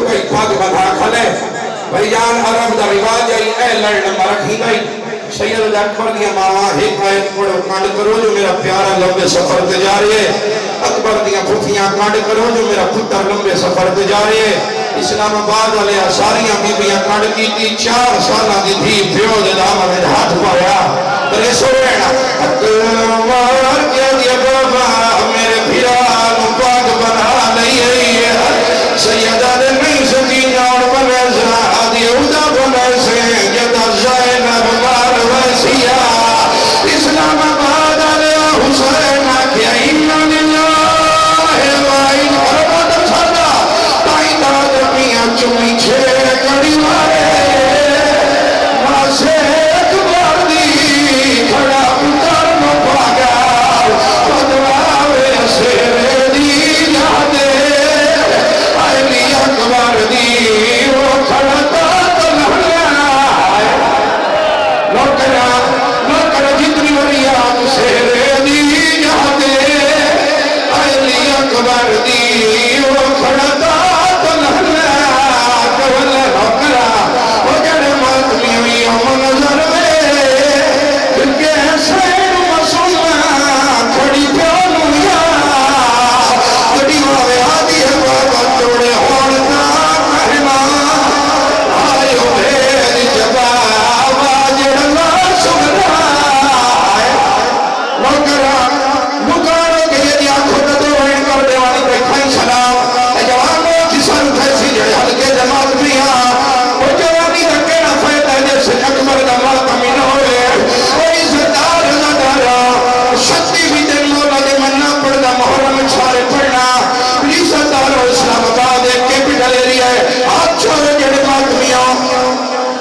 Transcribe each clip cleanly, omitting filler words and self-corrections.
کوئی پاگ بدھا کھلے بھائی جان عرب دا رواج ہے اے لڑ نمبر رکھی گئی سید اکبر دیا ماما ایک آیت پڑھو کانڈ کرو جو میرا پیارا لمبے سفر تے جا رہی ہے اکبر دیا پھوپیاں کانڈ کرو جو میرا پتر لمبے سفر تے جا رہی ہے اسلام آباد والے ساریاں بیبیاں کانڈ کی تھی 4 سالہ دی تھی پیو دے دامہ میں ہاتھ پایا ترے سو رہنا اکبر کیا دیا بابا میرے بھیران پاک بنا لئی ہے سیدہ دے نہیں سکین اور بنے زہادی اودا بنے سے جدہ زینب مار ویسیہ اسلام آباد علیہ حسین کیا انہا للہ وائن حرمت صدا تائیں داد میاں چمی چھے کڑی مارے ماسے اکبر دی کھڑا اتر نو پاگا پدواوے سیرے دی جاتے آئلی اکبر دی وہ کھڑا تا نوکرہ جتنی وریات سیرے دی جاتے آئلی اکبر دی وہ کھڑا تا کول نوکرہ وہ جڑے ماتمی ہوئی ہم نظر میں کیونکہ حسین مسلمان کھڑی پیانو یا کڑی ماوے آدھی ہے بابا توڑے ہوڑنا مہمان آئیو بھید جباب آجڑنا سبرائے نوکرہ کے یہ دیا خود دو رہن کر دیوانی بیٹھائیں سلام اے جوانوں جسان تھیسی جڑے حلقے جماعت بھی ہاں وہ جوانی دکے نہ فیتا ہے جیسے اکبر دماغ کمین ہوئے کوئی زدار زدارا شکتی بھی دن مولا دے منہ پڑھنا محرم چھارے پڑھنا پلیس دارو اسلام آباد ایک کیپٹل ایریا ہے ہاتھ چھوڑے جڑے ماتمیاں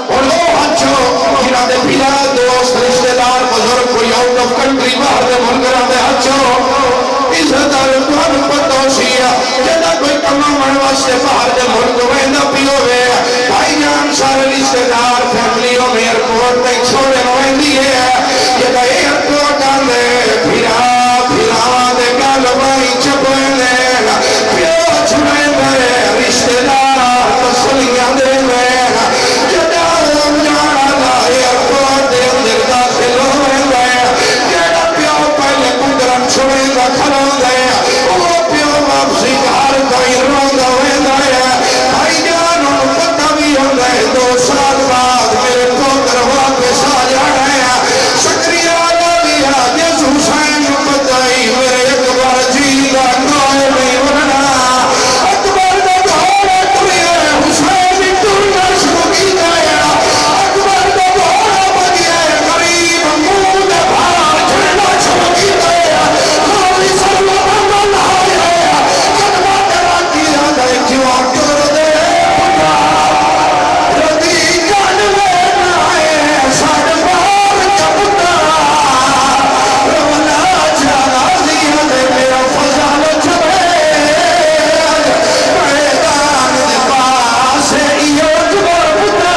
اور وہ ہاتھ چھوڑ جنہ دے بھیلا دوست رشتہ دار بزرگ کوئی آؤٹ آف کنٹری باہر دے ملکرہ دے ہاتھ چھوڑ اس دار دوان پتوشیا جدہ کوئی کمہ منواستے باہر دے ملک ویندہ پیو وے بھائی جان سارے رشتہ دار فیملیوں میں ایرپورٹ تک چھوڑے ویندی ہے جدہ ایرپورٹ آندے بھیرا دے گال بائی چپوئے دے پیو چھوڑے دے رشتہ دار تسلیاں دے دے جدہ جانا دا ایرپورٹ دے اندر داخل ہوئے دے جدہ پیو پہلے کندرم چھوڑے دا کھلوں دے وہ پیو واپسی گھر کوئی رونگا ہوئے دے بھائی جان ان پتہ بھی ہوں دے 2 سال بعد میرے پوتر واپس آ جانا ہے شکریہ لیا جس حسین پتائی میرے اکبر جیدہ کوئے نہیں بننا اکبر دا گھوڑا کریے حسین ترنا شروع کی جایا اکبر دا گھوڑا بگیا قریب مود بھار جھڑنا شروع کی جایا خالی سلو بندن آیا اکبر کرا کیا دے کیوں کر دے پتا ردی جان میں نائے ساڑھ بار کبتا رونا جانا دیا دے میرا فضل چھوڑے میدان دے پاس ایو جبر پتا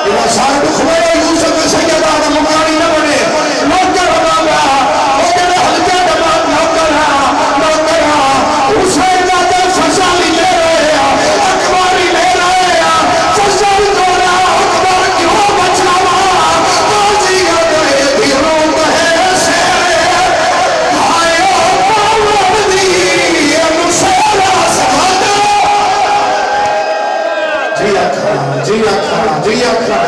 یہ سارے دکھوے یوسف سیدہ مکانی نہ بنے نوکر بابا وہ جڑے حلقے دماغ نوکر حسین دے فضل لے رہے ہیں اکباری لے رہے ہیں فضل دوڑا اکبر کیوں بچاوا قاضی گئے دیروں کہے سیرے بھائیو پاور دی مسیرہ سبھاتا جی اکھا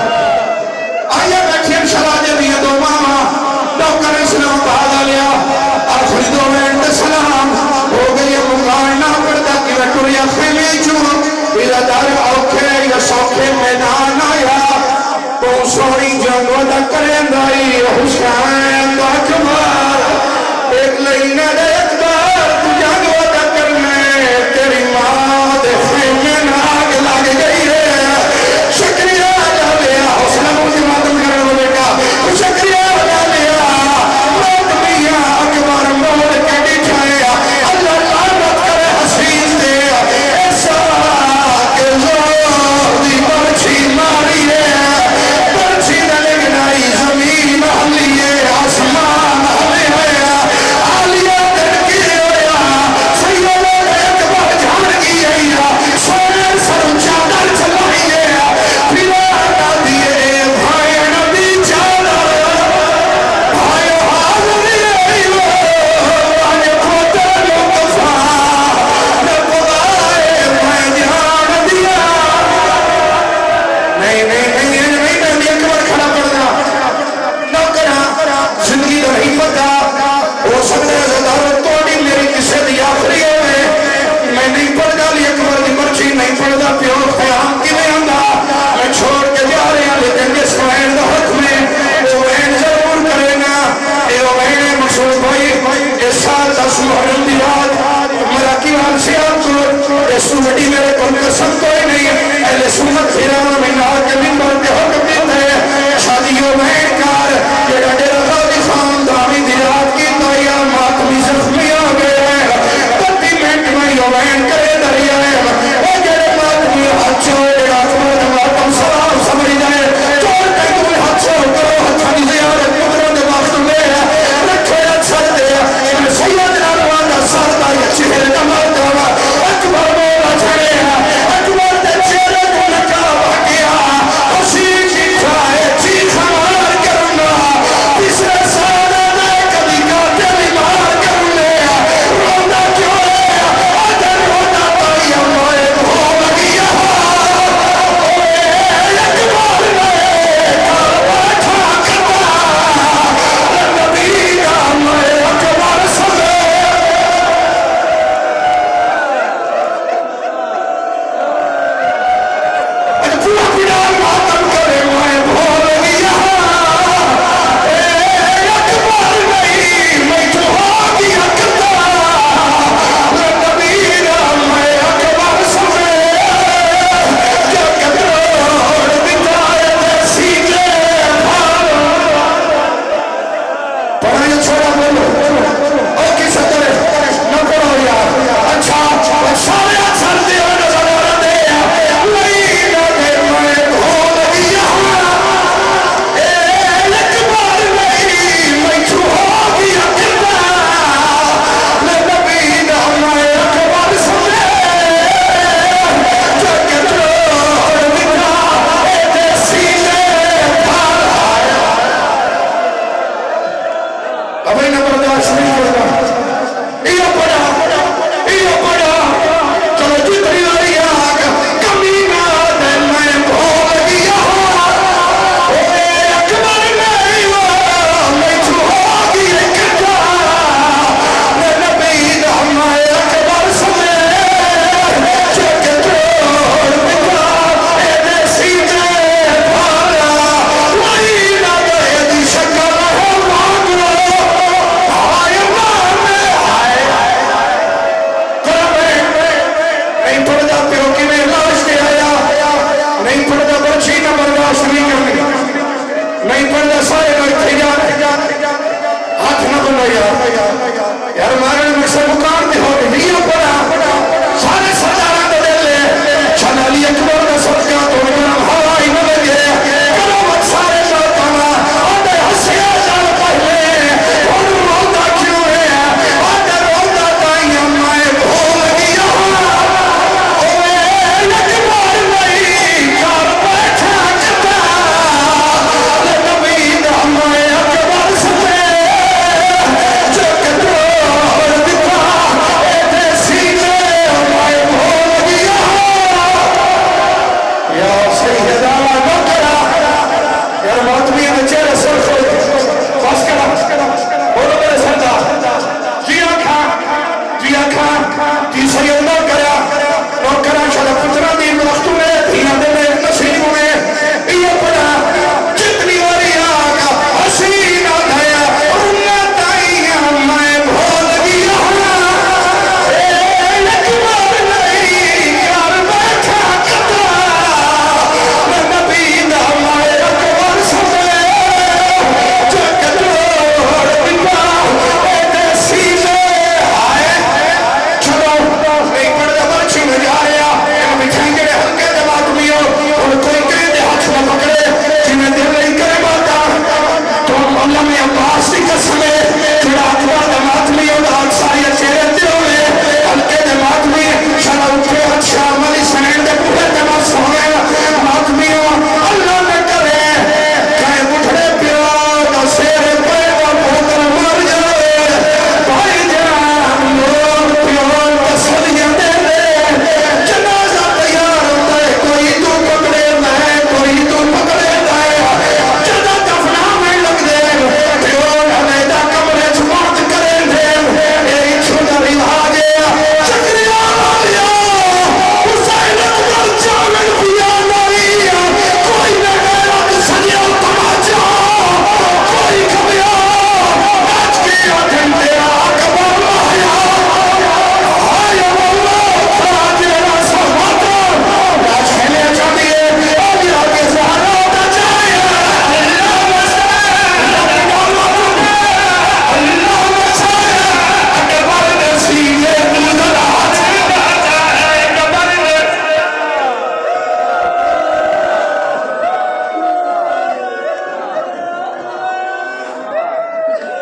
آئیے